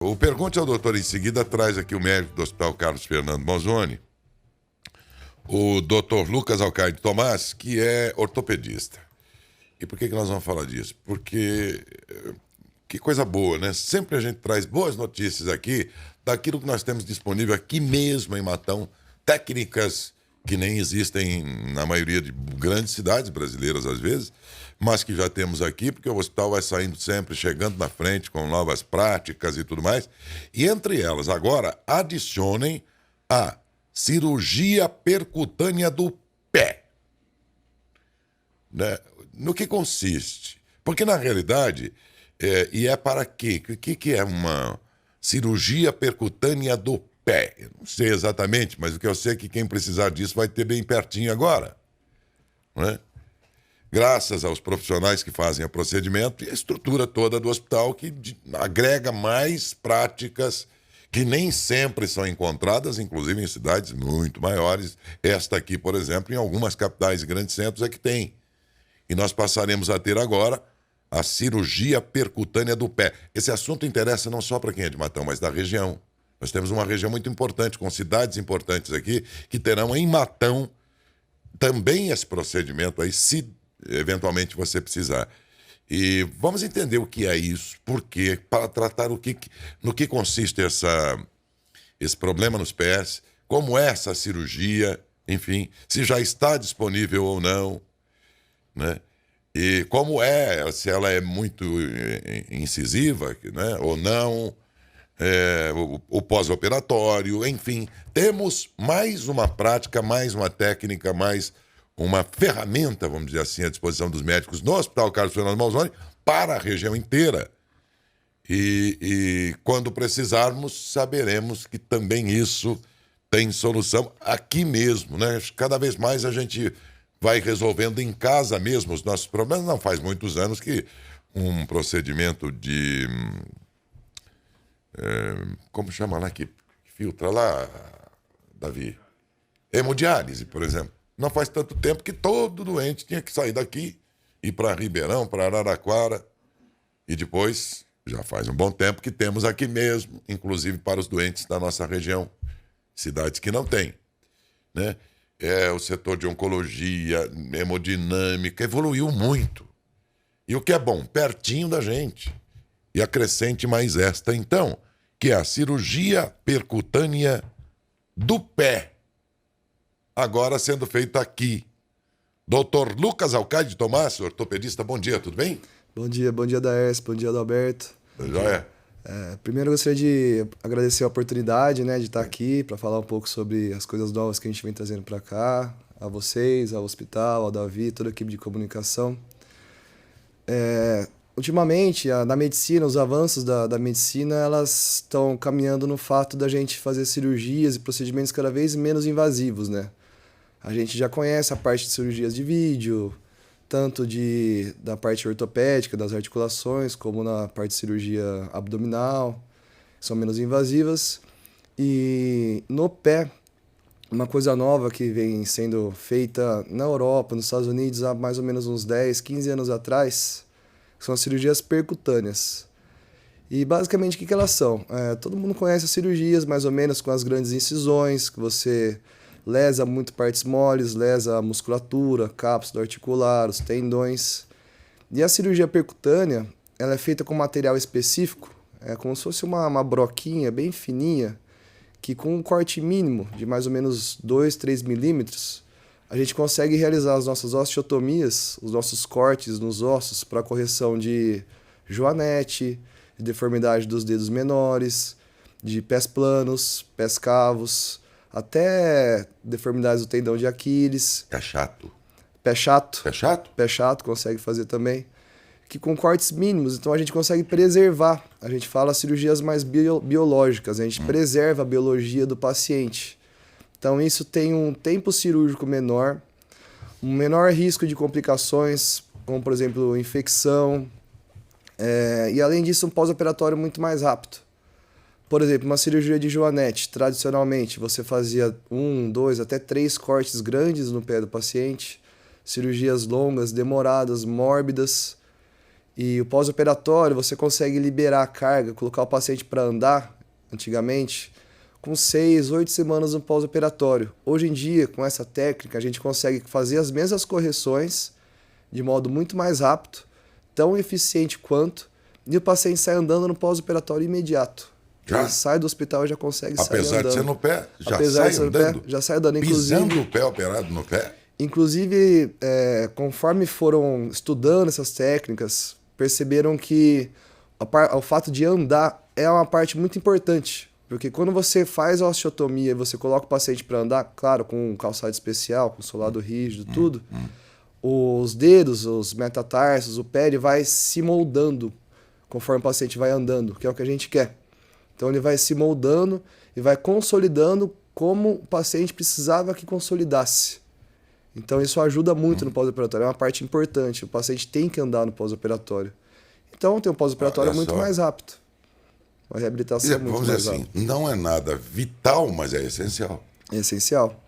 O Pergunte ao Doutor em seguida traz aqui o médico do Hospital Carlos Fernando Manzoni, o Dr. Lucas Alcaide Tomás, que é ortopedista. E por que nós vamos falar disso? Porque que coisa boa, né? Sempre a gente traz boas notícias aqui daquilo que nós temos disponível aqui mesmo em Matão, técnicas que nem existem na maioria de grandes cidades brasileiras às vezes, mas que já temos aqui, porque o hospital vai saindo sempre, chegando na frente com novas práticas e tudo mais. E entre elas, agora, adicionem a cirurgia percutânea do pé. Né? No que consiste? Porque, na realidade, e é para quê? O que é uma cirurgia percutânea do pé? Eu não sei exatamente, mas o que eu sei é que quem precisar disso vai ter bem pertinho agora. Não é? Graças aos profissionais que fazem o procedimento e a estrutura toda do hospital que agrega mais práticas que nem sempre são encontradas, inclusive em cidades muito maiores. Esta aqui, por exemplo, em algumas capitais e grandes centros é que tem. E nós passaremos a ter agora a cirurgia percutânea do pé. Esse assunto interessa não só para quem é de Matão, mas da região. Nós temos uma região muito importante, com cidades importantes aqui, que terão em Matão também esse procedimento aí, se eventualmente você precisar. E vamos entender o que é isso, por quê, para tratar no que consiste esse problema nos pés, como é essa cirurgia, enfim, se já está disponível ou não, né? E como é, se ela é muito incisiva, né, ou não, o pós-operatório, enfim. Temos mais uma prática, mais uma técnica, mais uma ferramenta, vamos dizer assim, à disposição dos médicos no Hospital Carlos Fernando Manzoni para a região inteira. E quando precisarmos, saberemos que também isso tem solução aqui mesmo, né? Cada vez mais a gente vai resolvendo em casa mesmo os nossos problemas. Não faz muitos anos que um procedimento de... como chama lá que filtra lá, Davi? Hemodiálise, por exemplo. Não faz tanto tempo que todo doente tinha que sair daqui, ir para Ribeirão, para Araraquara. E depois, já faz um bom tempo que temos aqui mesmo, inclusive para os doentes da nossa região, cidades que não têm, né? O setor de oncologia, hemodinâmica, evoluiu muito. E o que é bom, pertinho da gente. E acrescente mais esta, então, que é a cirurgia percutânea do pé. Agora sendo feita aqui. Dr. Lucas Alcaide Tomás, ortopedista, bom dia, tudo bem? Bom dia Daércio, bom dia Adalberto. Joia? Primeiro eu gostaria de agradecer a oportunidade, né, de estar aqui para falar um pouco sobre as coisas novas que a gente vem trazendo para cá, a vocês, ao hospital, ao Davi, toda a equipe de comunicação. Ultimamente, na medicina, os avanços da medicina, elas estão caminhando no fato da gente fazer cirurgias e procedimentos cada vez menos invasivos, né? A gente já conhece a parte de cirurgias de vídeo, tanto da parte ortopédica, das articulações, como na parte de cirurgia abdominal, que são menos invasivas. E no pé, uma coisa nova que vem sendo feita na Europa, nos Estados Unidos, há mais ou menos uns 10, 15 anos atrás, são as cirurgias percutâneas. E basicamente o que elas são? Todo mundo conhece as cirurgias, mais ou menos, com as grandes incisões, que você lesa muito partes moles, lesa a musculatura, cápsula articular, os tendões. E a cirurgia percutânea, ela é feita com material específico, é como se fosse uma broquinha bem fininha, que com um corte mínimo de mais ou menos 2, 3 milímetros, a gente consegue realizar as nossas osteotomias, os nossos cortes nos ossos para correção de joanete, de deformidade dos dedos menores, de pés planos, pés cavos, até deformidades do tendão de Aquiles. É chato. Pé chato. É chato? Pé chato consegue fazer também. Que com cortes mínimos, então a gente consegue preservar. A gente fala cirurgias mais biológicas, a gente preserva a biologia do paciente. Então isso tem um tempo cirúrgico menor, um menor risco de complicações, como por exemplo infecção, e além disso um pós-operatório muito mais rápido. Por exemplo, uma cirurgia de joanete, tradicionalmente você fazia 1, 2, até 3 cortes grandes no pé do paciente, cirurgias longas, demoradas, mórbidas. E o pós-operatório, você consegue liberar a carga, colocar o paciente para andar, antigamente, com 6, 8 semanas no pós-operatório. Hoje em dia, com essa técnica, a gente consegue fazer as mesmas correções de modo muito mais rápido, tão eficiente quanto, e o paciente sai andando no pós-operatório imediato. Já? Ele sai do hospital e já consegue sair andando. Apesar de ser no pé, já Apesar sai de ser no andando? pé, já sai andando. Pisando o pé, operado no pé? Inclusive, conforme foram estudando essas técnicas, perceberam que o fato de andar é uma parte muito importante. Porque quando você faz a osteotomia e você coloca o paciente para andar, claro, com um calçado especial, com solado rígido, tudo, os dedos, os metatarsos, o pé, ele vai se moldando conforme o paciente vai andando, que é o que a gente quer. Então ele vai se moldando e vai consolidando como o paciente precisava que consolidasse. Então isso ajuda muito no pós-operatório, é uma parte importante. O paciente tem que andar no pós-operatório. Então tem um pós-operatório muito mais rápido. Uma reabilitação muito vamos mais dizer assim, rápida. não é nada vital, mas é essencial. É essencial.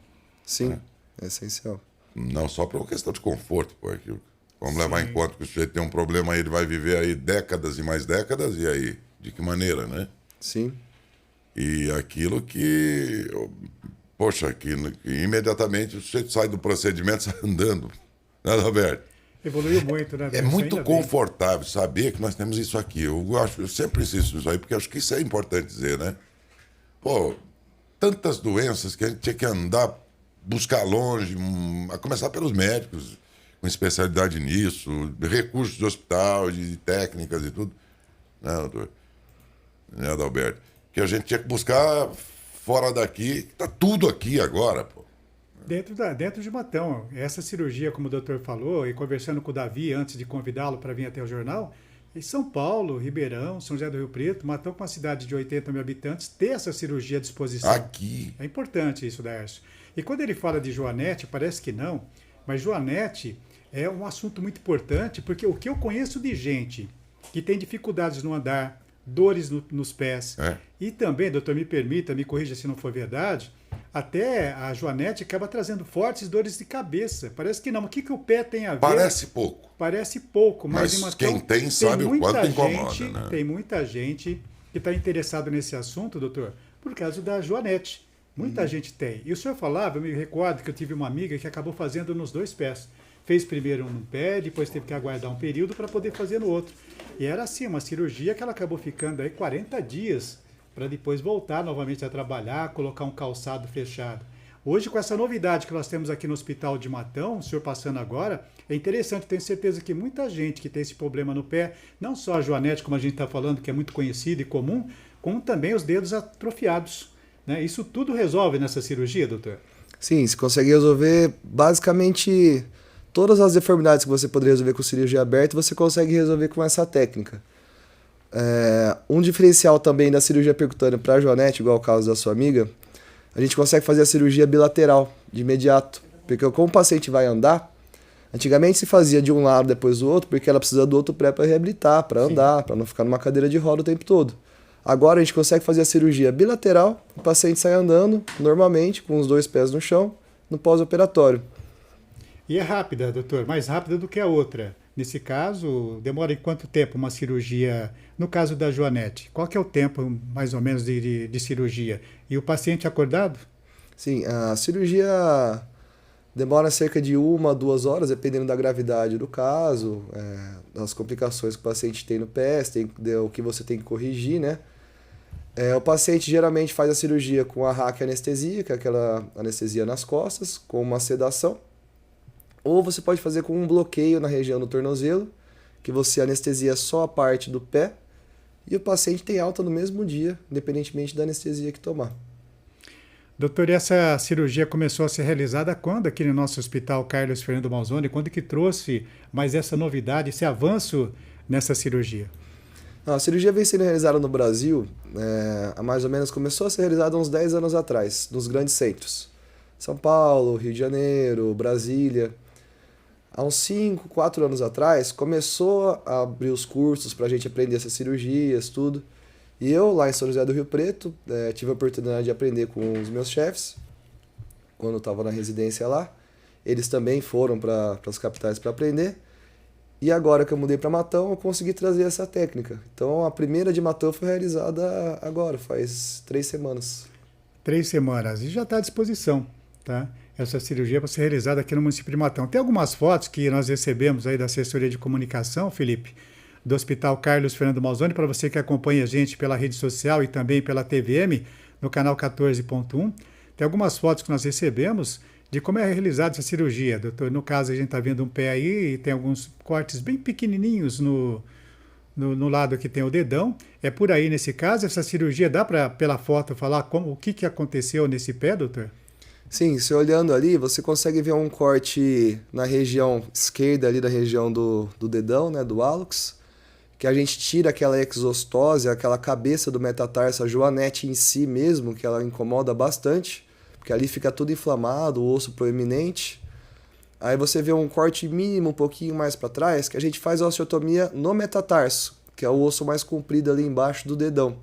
Sim, é essencial. Não só por uma questão de conforto, porque vamos levar em conta que o sujeito tem um problema aí, ele vai viver aí décadas e mais décadas, e aí, de que maneira, né? Sim. E aquilo que, poxa, que imediatamente o sujeito sai do procedimento sai andando, né, Roberto? Evoluiu muito, né? É muito confortável saber que nós temos isso aqui. Eu sempre insisto nisso aí, porque acho que isso é importante dizer, né? Pô, tantas doenças que a gente tinha que andar, buscar longe, a começar pelos médicos, com especialidade nisso, recursos de hospital, de técnicas e tudo. Né, doutor? Né, Adalberto? Que a gente tinha que buscar fora daqui, tá tudo aqui agora, pô. Dentro de Matão. Essa cirurgia, como o doutor falou, e conversando com o Davi antes de convidá-lo para vir até o jornal, em São Paulo, Ribeirão, São José do Rio Preto, Matão, com uma cidade de 80 mil habitantes, ter essa cirurgia à disposição. Aqui. É importante isso, Daércio. E quando ele fala de Joanete, parece que não, mas Joanete é um assunto muito importante, porque o que eu conheço de gente que tem dificuldades no andar, dores nos pés, e também, doutor, me permita, me corrija se não for verdade, até a Joanete acaba trazendo fortes dores de cabeça. Parece que não. Mas o que o pé tem a ver? Parece pouco. Parece pouco, mas quem tem sabe o quanto incomoda, né? Tem muita gente que está interessado nesse assunto, doutor, por causa da Joanete. Muita gente tem. E o senhor falava, eu me recordo que eu tive uma amiga que acabou fazendo nos dois pés. Fez primeiro um pé, depois teve que aguardar um período para poder fazer no outro. E era assim, uma cirurgia que ela acabou ficando aí 40 dias para depois voltar novamente a trabalhar, colocar um calçado fechado. Hoje, com essa novidade que nós temos aqui no Hospital de Matão, o senhor passando agora, é interessante, tenho certeza que muita gente que tem esse problema no pé, não só a Joanete, como a gente está falando, que é muito conhecida e comum, como também os dedos atrofiados. Né? Isso tudo resolve nessa cirurgia, doutor? Sim, você consegue resolver basicamente todas as deformidades que você poderia resolver com cirurgia aberta, você consegue resolver com essa técnica. Um diferencial também da cirurgia percutânea para a Joanete, igual o caso da sua amiga, a gente consegue fazer a cirurgia bilateral, de imediato. Porque como o paciente vai andar, antigamente se fazia de um lado depois do outro, porque ela precisa do outro pé para reabilitar, para andar, para não ficar numa cadeira de roda o tempo todo. Agora a gente consegue fazer a cirurgia bilateral, o paciente sai andando normalmente, com os dois pés no chão, no pós-operatório. E é rápida, doutor, mais rápida do que a outra. Nesse caso, demora em quanto tempo uma cirurgia, no caso da Joanete? Qual que é o tempo, mais ou menos, de cirurgia? E o paciente acordado? Sim, a cirurgia demora cerca de 1 a 2 horas, dependendo da gravidade do caso, das complicações que o paciente tem no pé, o que você tem que corrigir, né? O paciente geralmente faz a cirurgia com a raquianestesia, que é aquela anestesia nas costas, com uma sedação. Ou você pode fazer com um bloqueio na região do tornozelo, que você anestesia só a parte do pé, e o paciente tem alta no mesmo dia, independentemente da anestesia que tomar. Doutor, e essa cirurgia começou a ser realizada quando aqui no nosso hospital Carlos Fernando Malzone? Quando que trouxe mais essa novidade, esse avanço nessa cirurgia? A cirurgia vem sendo realizada no Brasil, há mais ou menos, começou a ser realizada há uns 10 anos atrás, nos grandes centros. São Paulo, Rio de Janeiro, Brasília. Há uns 5, 4 anos atrás, começou a abrir os cursos para a gente aprender essas cirurgias, tudo. E eu, lá em São José do Rio Preto, tive a oportunidade de aprender com os meus chefes, quando eu estava na residência lá. Eles também foram para as capitais para aprender. E agora que eu mudei para Matão, eu consegui trazer essa técnica. Então, a primeira de Matão foi realizada agora, faz 3 semanas. 3 semanas. E já está à disposição, tá? Essa cirurgia para ser realizada aqui no município de Matão. Tem algumas fotos que nós recebemos aí da assessoria de comunicação, Felipe, do Hospital Carlos Fernando Malzone, para você que acompanha a gente pela rede social e também pela TVM, no canal 14.1. Tem algumas fotos que nós recebemos de como é realizada essa cirurgia, doutor. No caso, a gente está vendo um pé aí e tem alguns cortes bem pequenininhos no lado que tem o dedão. É por aí nesse caso? Essa cirurgia dá para, pela foto, falar o que aconteceu nesse pé, doutor? Sim, você olhando ali, você consegue ver um corte na região esquerda ali da região do dedão, né, do hálux, que a gente tira aquela exostose, aquela cabeça do metatarso, a joanete em si mesmo, que ela incomoda bastante, porque ali fica tudo inflamado, o osso proeminente. Aí você vê um corte mínimo um pouquinho mais para trás, que a gente faz a osteotomia no metatarso, que é o osso mais comprido ali embaixo do dedão.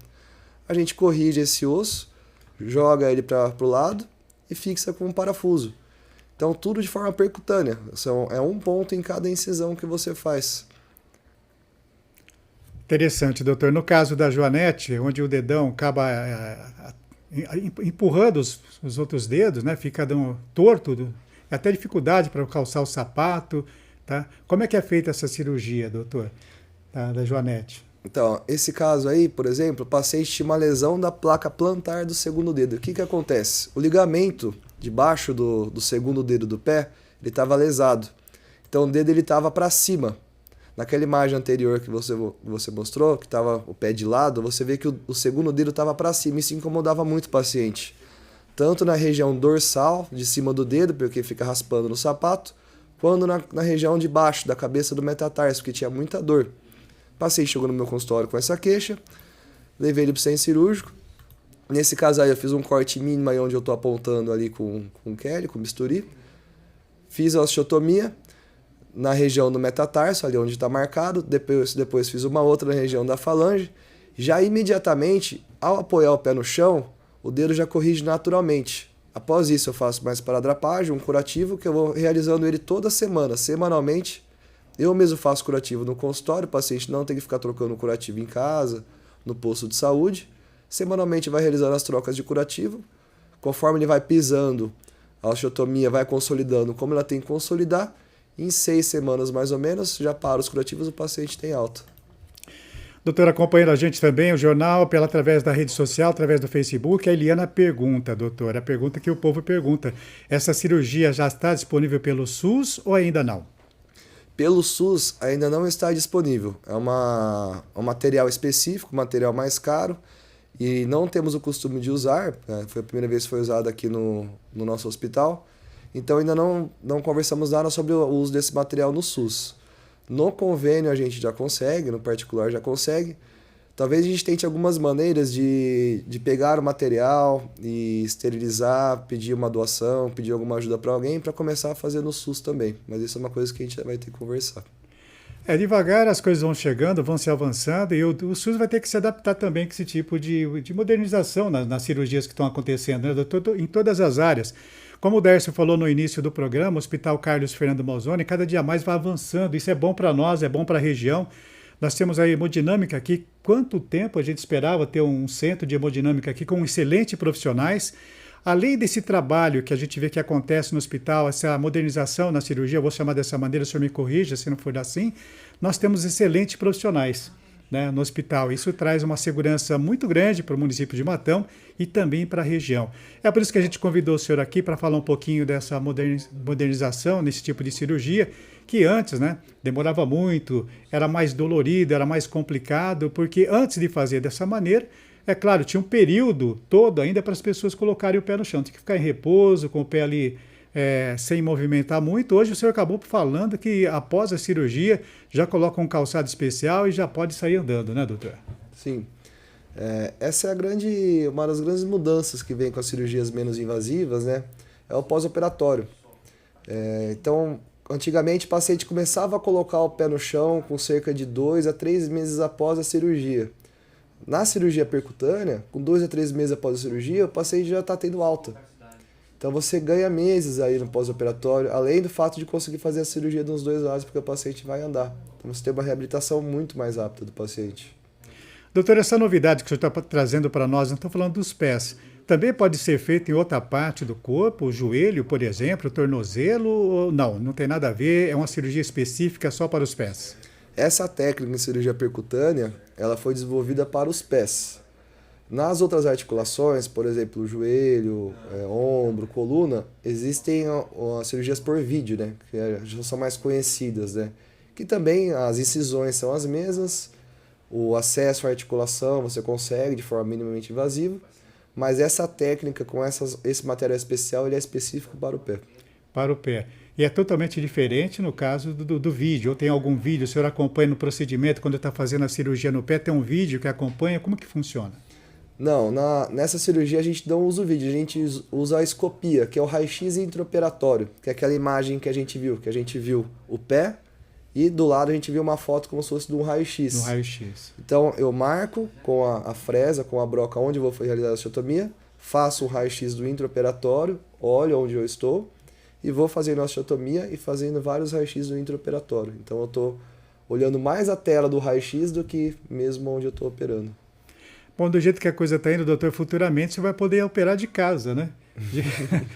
A gente corrige esse osso, joga ele para o lado e fixa com um parafuso. Então tudo de forma percutânea, é um ponto em cada incisão que você faz. Interessante, doutor. No caso da joanete, onde o dedão acaba empurrando os outros dedos, né? Fica torto, até dificuldade para calçar o sapato, tá? Como é que é feita essa cirurgia, doutor, da joanete? Então, esse caso aí, por exemplo, o paciente tinha uma lesão da placa plantar do segundo dedo. O que acontece? O ligamento debaixo do segundo dedo do pé, ele estava lesado. Então, o dedo estava para cima. Naquela imagem anterior que você mostrou, que estava o pé de lado, você vê que o segundo dedo estava para cima. Isso incomodava muito o paciente. Tanto na região dorsal, de cima do dedo, porque fica raspando no sapato, quanto na região de baixo, da cabeça do metatarso, que tinha muita dor. O paciente chegou no meu consultório com essa queixa, levei ele para o centro cirúrgico. Nesse caso aí eu fiz um corte mínimo aí onde eu estou apontando ali com Kelly, com bisturi. Fiz a osteotomia na região do metatarso, ali onde está marcado. Depois fiz uma outra na região da falange. Já imediatamente, ao apoiar o pé no chão, o dedo já corrige naturalmente. Após isso eu faço mais paradrapagem, um curativo, que eu vou realizando ele toda semana, semanalmente. Eu mesmo faço curativo no consultório, o paciente não tem que ficar trocando curativo em casa, no posto de saúde. Semanalmente vai realizando as trocas de curativo. Conforme ele vai pisando, a osteotomia vai consolidando como ela tem que consolidar. Em 6 semanas mais ou menos, já para os curativos, o paciente tem alta. Doutor, acompanhando a gente também, o jornal, através da rede social, através do Facebook, a Eliana pergunta, doutor, a pergunta que o povo pergunta, essa cirurgia já está disponível pelo SUS ou ainda não? Pelo SUS ainda não está disponível. É um material específico, um material mais caro, e não temos o costume de usar, né? Foi a primeira vez que foi usado aqui no nosso hospital, então ainda não conversamos nada sobre o uso desse material no SUS. No convênio a gente já consegue, no particular já consegue. Talvez a gente tente algumas maneiras de pegar o material e esterilizar, pedir uma doação, pedir alguma ajuda para alguém para começar a fazer no SUS também. Mas isso é uma coisa que a gente vai ter que conversar. Devagar as coisas vão chegando, vão se avançando e o SUS vai ter que se adaptar também com esse tipo de modernização nas cirurgias que estão acontecendo, né? Em todas as áreas. Como o Dércio falou no início do programa, o Hospital Carlos Fernando Malzone cada dia mais vai avançando. Isso é bom para nós, é bom para a região. Nós temos a hemodinâmica aqui. Quanto tempo a gente esperava ter um centro de hemodinâmica aqui com excelentes profissionais? Além desse trabalho que a gente vê que acontece no hospital, essa modernização na cirurgia, eu vou chamar dessa maneira, o senhor me corrija se não for assim, nós temos excelentes profissionais, né, no hospital. Isso traz uma segurança muito grande para o município de Matão e também para a região. É por isso que a gente convidou o senhor aqui para falar um pouquinho dessa modernização nesse tipo de cirurgia, que antes, né, demorava muito, era mais dolorido, era mais complicado, porque antes de fazer dessa maneira, é claro, tinha um período todo ainda para as pessoas colocarem o pé no chão, tinha que ficar em repouso, com o pé ali sem movimentar muito. Hoje o senhor acabou falando que após a cirurgia já coloca um calçado especial e já pode sair andando, né, doutor? Sim. Essa é uma das grandes mudanças que vem com as cirurgias menos invasivas, né? É o pós-operatório. Então, antigamente o paciente começava a colocar o pé no chão com cerca de 2 a 3 meses após a cirurgia. Na cirurgia percutânea, com 2 a 3 meses após a cirurgia, o paciente já está tendo alta. Então você ganha meses aí no pós-operatório, além do fato de conseguir fazer a cirurgia dos dois lados, porque o paciente vai andar. Então você tem uma reabilitação muito mais rápida do paciente. Doutor, essa novidade que o senhor está trazendo para nós, não estou falando dos pés, também pode ser feita em outra parte do corpo, o joelho, por exemplo, o tornozelo, ou não, não tem nada a ver, é uma cirurgia específica só para os pés? Essa técnica em cirurgia percutânea, ela foi desenvolvida para os pés. Nas outras articulações, por exemplo, joelho, ombro, coluna, existem as cirurgias por vídeo, né? Que já são mais conhecidas, né? Que também as incisões são as mesmas, o acesso à articulação você consegue de forma minimamente invasiva, mas essa técnica com esse material especial, ele é específico para o pé. Para o pé. E é totalmente diferente no caso do vídeo. Ou tem algum vídeo, o senhor acompanha no procedimento, quando está fazendo a cirurgia no pé, tem um vídeo que acompanha, como que funciona? Não, nessa cirurgia a gente não usa o vídeo, a gente usa a escopia, que é o raio-x intraoperatório, que é aquela imagem que a gente viu o pé e do lado a gente viu uma foto como se fosse de um raio-x. No raio-x. Então eu marco com a fresa, com a broca onde eu vou realizar a osteotomia, faço o raio-x do intraoperatório, olho onde eu estou e vou fazendo a osteotomia e fazendo vários raios-x do intraoperatório. Então eu estou olhando mais a tela do raio-x do que mesmo onde eu estou operando. Bom, do jeito que a coisa está indo, doutor, futuramente você vai poder operar de casa, né?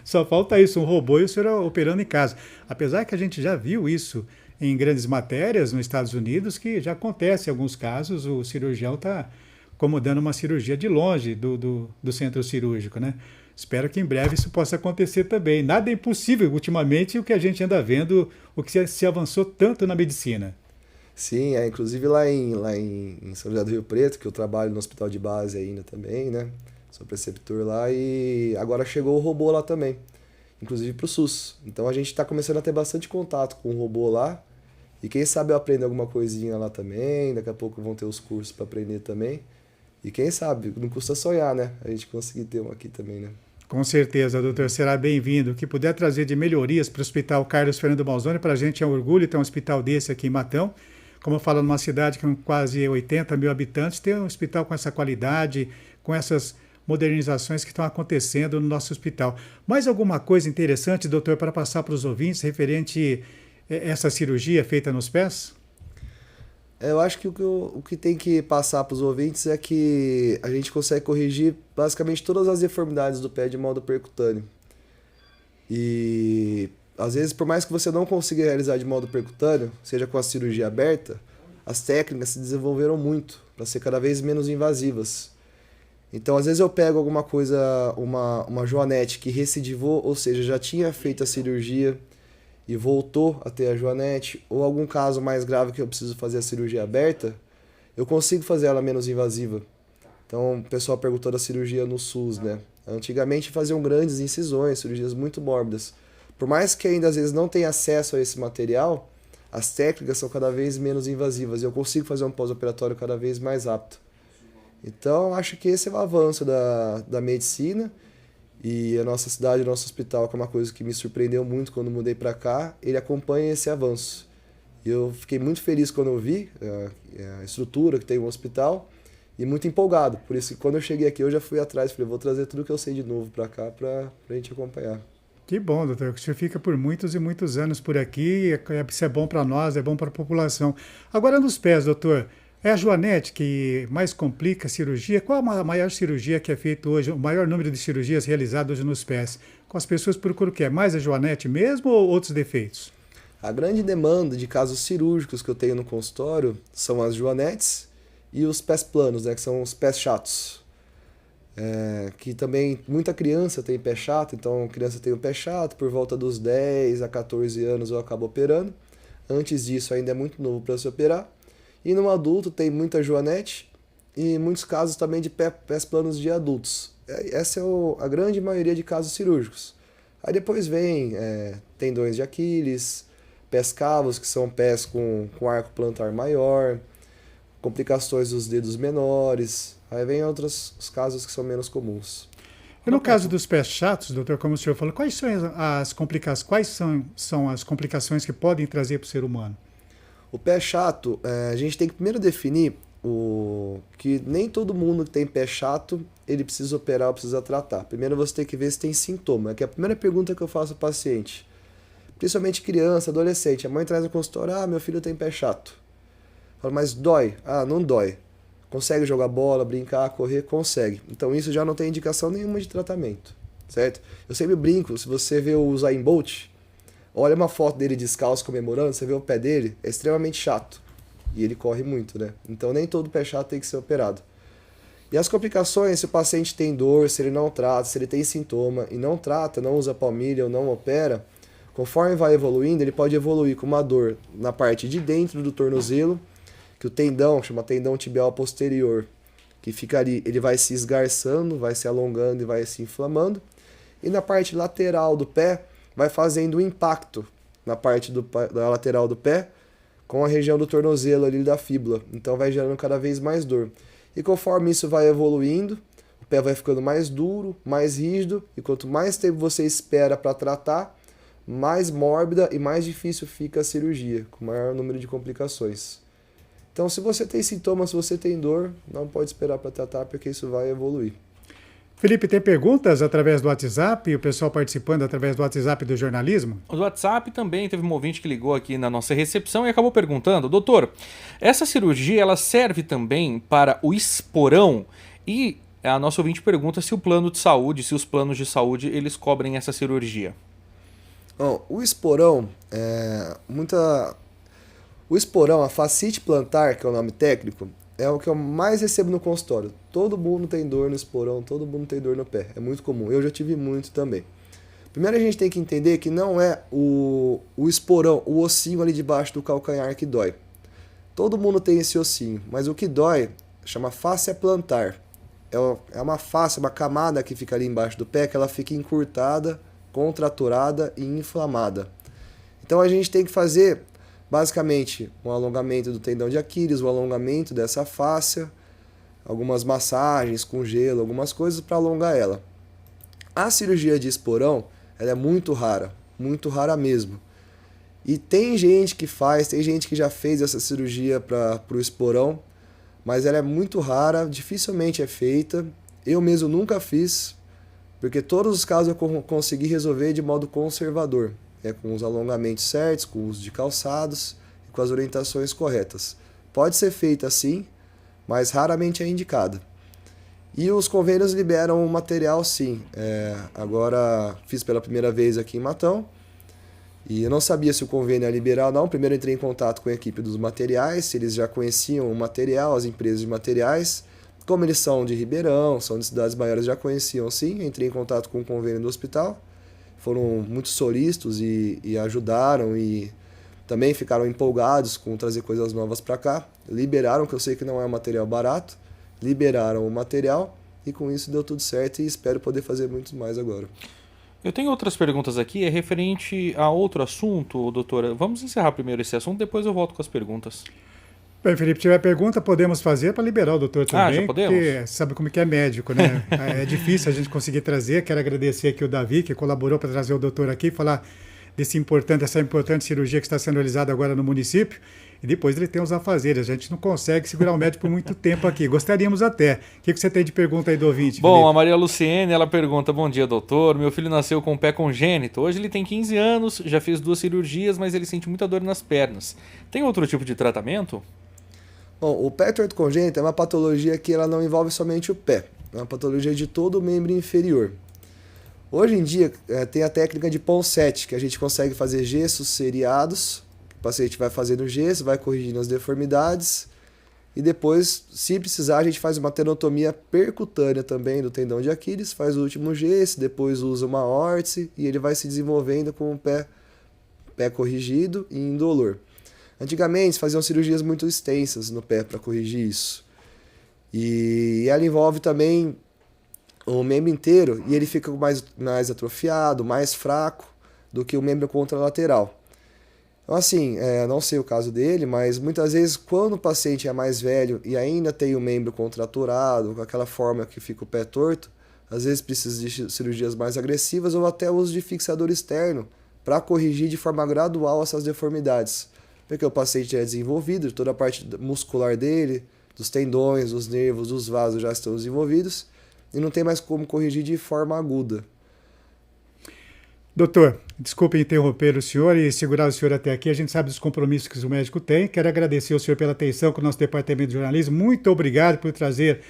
Só falta isso, um robô e o senhor operando em casa. Apesar que a gente já viu isso em grandes matérias nos Estados Unidos, que já acontece em alguns casos, o cirurgião está comandando uma cirurgia de longe do centro cirúrgico, né? Espero que em breve isso possa acontecer também. Nada é impossível, ultimamente, o que a gente anda vendo, o que se avançou tanto na medicina. Sim, inclusive lá em São José do Rio Preto, que eu trabalho no hospital de base ainda também, né? Sou preceptor lá e agora chegou o robô lá também, inclusive para o SUS. Então a gente está começando a ter bastante contato com o robô lá e quem sabe eu aprendo alguma coisinha lá também, daqui a pouco vão ter os cursos para aprender também. E quem sabe, não custa sonhar, né? A gente conseguir ter um aqui também, né? Com certeza, doutor, será bem-vindo. O que puder trazer de melhorias para o Hospital Carlos Fernando Malzone, para a gente é um orgulho ter um hospital desse aqui em Matão. Como eu falo, numa cidade com quase 80 mil habitantes, ter um hospital com essa qualidade, com essas modernizações que estão acontecendo no nosso hospital. Mais alguma coisa interessante, doutor, para passar para os ouvintes, referente a essa cirurgia feita nos pés? Eu acho que o que tem que passar para os ouvintes é que a gente consegue corrigir basicamente todas as deformidades do pé de modo percutâneo. E às vezes, por mais que você não consiga realizar de modo percutâneo, seja com a cirurgia aberta, as técnicas se desenvolveram muito para ser cada vez menos invasivas. Então, às vezes eu pego alguma coisa, uma joanete que recidivou, ou seja, já tinha feito a cirurgia e voltou a ter a joanete, ou algum caso mais grave que eu preciso fazer a cirurgia aberta, eu consigo fazer ela menos invasiva. Então, o pessoal perguntou da cirurgia no SUS, né? Antigamente faziam grandes incisões, cirurgias muito mórbidas. Por mais que ainda às vezes não tenha acesso a esse material, as técnicas são cada vez menos invasivas e eu consigo fazer um pós-operatório cada vez mais apto. Então, acho que esse é o avanço da medicina e a nossa cidade, o nosso hospital, que é uma coisa que me surpreendeu muito quando mudei para cá, ele acompanha esse avanço. E eu fiquei muito feliz quando eu vi a estrutura que tem o hospital e muito empolgado. Por isso que quando eu cheguei aqui eu já fui atrás, falei, vou trazer tudo que eu sei de novo para cá para a gente acompanhar. Que bom, doutor. O senhor fica por muitos e muitos anos por aqui, isso é bom para nós, é bom para a população. Agora nos pés, doutor, é a joanete que mais complica a cirurgia? Qual a maior cirurgia que é feita hoje, o maior número de cirurgias realizadas hoje nos pés? Com as pessoas procuram o quê? Mais a joanete mesmo ou outros defeitos? A grande demanda de casos cirúrgicos que eu tenho no consultório são as joanetes e os pés planos, né, que são os pés chatos. Que também muita criança tem pé chato, então a criança tem um pé chato, por volta dos 10 a 14 anos eu acabo operando. Antes disso ainda é muito novo para se operar. E no adulto tem muita joanete e muitos casos também de pés planos de adultos. Essa é a grande maioria de casos cirúrgicos. Aí depois vem tendões de Aquiles, pés cavos, que são pés com arco plantar maior, complicações dos dedos menores. Aí vem outros os casos que são menos comuns. E no caso dos pés chatos, doutor, como o senhor falou, quais são as complicações, são as complicações que podem trazer para o ser humano? O pé chato, a gente tem que primeiro definir que nem todo mundo que tem pé chato ele precisa operar ou precisa tratar. Primeiro você tem que ver se tem sintoma, que é a primeira pergunta que eu faço ao paciente. Principalmente criança, adolescente. A mãe traz no consultório, meu filho tem pé chato. Fala, mas dói? Não dói. Consegue jogar bola, brincar, correr? Consegue. Então isso já não tem indicação nenhuma de tratamento, certo? Eu sempre brinco, se você vê o Usain Bolt, olha uma foto dele descalço comemorando, você vê o pé dele, é extremamente chato. E ele corre muito, né? Então nem todo pé chato tem que ser operado. E as complicações, se o paciente tem dor, se ele não trata, se ele tem sintoma e não trata, não usa palmilha ou não opera, conforme vai evoluindo, ele pode evoluir com uma dor na parte de dentro do tornozelo, que o tendão, chama tendão tibial posterior, que fica ali, ele vai se esgarçando, vai se alongando e vai se inflamando. E na parte lateral do pé, vai fazendo um impacto na parte da lateral do pé com a região do tornozelo ali da fíbula. Então vai gerando cada vez mais dor. E conforme isso vai evoluindo, o pé vai ficando mais duro, mais rígido, e quanto mais tempo você espera para tratar, mais mórbida e mais difícil fica a cirurgia, com maior número de complicações. Então, se você tem sintomas, se você tem dor, não pode esperar para tratar, porque isso vai evoluir. Felipe, tem perguntas através do WhatsApp? O pessoal participando através do WhatsApp do jornalismo? O WhatsApp também teve um ouvinte que ligou aqui na nossa recepção e acabou perguntando: doutor, essa cirurgia ela serve também para o esporão? E a nossa ouvinte pergunta se o plano de saúde, se os planos de saúde, eles cobrem essa cirurgia. Bom, o esporão, o esporão, a fascite plantar, que é o nome técnico, é o que eu mais recebo no consultório. Todo mundo tem dor no esporão, todo mundo tem dor no pé. É muito comum. Eu já tive muito também. Primeiro a gente tem que entender que não é o esporão, o ossinho ali debaixo do calcanhar que dói. Todo mundo tem esse ossinho, mas o que dói chama fáscia plantar. É uma fáscia, uma camada que fica ali embaixo do pé, que ela fica encurtada, contraturada e inflamada. Então a gente tem que fazer basicamente um alongamento do tendão de Aquiles, um alongamento dessa fáscia, algumas massagens com gelo, algumas coisas para alongar ela. A cirurgia de esporão, ela é muito rara mesmo. E tem gente que faz, tem gente que já fez essa cirurgia para o esporão, mas ela é muito rara, dificilmente é feita. Eu mesmo nunca fiz, porque todos os casos eu consegui resolver de modo conservador. Com os alongamentos certos, com o uso de calçados e com as orientações corretas. Pode ser feita assim, mas raramente é indicada. E os convênios liberam o material sim. Agora fiz pela primeira vez aqui em Matão, e eu não sabia se o convênio ia liberar ou não. Primeiro entrei em contato com a equipe dos materiais, se eles já conheciam o material, as empresas de materiais. Como eles são de Ribeirão, são de cidades maiores, já conheciam sim. Entrei em contato com o convênio do hospital. Foram muito solícitos e ajudaram e também ficaram empolgados com trazer coisas novas para cá. Liberaram, que eu sei que não é um material barato, liberaram o material e com isso deu tudo certo e espero poder fazer muito mais agora. Eu tenho outras perguntas aqui, é referente a outro assunto, doutora. Vamos encerrar primeiro esse assunto, depois eu volto com as perguntas. Bem, Felipe, se tiver pergunta, podemos fazer para liberar o doutor também. Já podemos? Porque sabe como que é médico, né? É difícil a gente conseguir trazer. Quero agradecer aqui o Davi, que colaborou para trazer o doutor aqui e falar dessa importante cirurgia que está sendo realizada agora no município. E depois ele tem os afazeres. A gente não consegue segurar o médico por muito tempo aqui. Gostaríamos até. O que você tem de pergunta aí do ouvinte, Bom, Felipe? a Maria Luciene, ela pergunta: bom dia, doutor. Meu filho nasceu com o pé congênito. Hoje ele tem 15 anos, já fez 2 cirurgias, mas ele sente muita dor nas pernas. Tem outro tipo de tratamento? Bom, o pé torto congênito é uma patologia que ela não envolve somente o pé. É uma patologia de todo o membro inferior. Hoje em dia tem a técnica de Ponseti, que a gente consegue fazer gessos seriados. O paciente vai fazendo gesso, vai corrigindo as deformidades. E depois, se precisar, a gente faz uma tenotomia percutânea também do tendão de Aquiles, faz o último gesso, depois usa uma órtese e ele vai se desenvolvendo com o pé corrigido e indolor. Antigamente faziam cirurgias muito extensas no pé para corrigir isso. E ela envolve também o membro inteiro e ele fica mais atrofiado, mais fraco do que o membro contralateral. Então assim, não sei o caso dele, mas muitas vezes quando o paciente é mais velho e ainda tem o membro contraturado, com aquela forma que fica o pé torto, às vezes precisa de cirurgias mais agressivas ou até uso de fixador externo para corrigir de forma gradual essas deformidades. Porque o paciente é desenvolvido, toda a parte muscular dele, dos tendões, dos nervos, dos vasos já estão desenvolvidos, e não tem mais como corrigir de forma aguda. Doutor, desculpe interromper o senhor e segurar o senhor até aqui. A gente sabe dos compromissos que o médico tem. Quero agradecer ao senhor pela atenção com o nosso departamento de jornalismo. Muito obrigado por trazer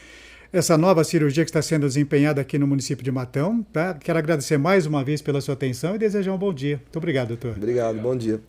essa nova cirurgia que está sendo desempenhada aqui no município de Matão. Tá? Quero agradecer mais uma vez pela sua atenção e desejar um bom dia. Muito obrigado, doutor. Obrigado, bom dia.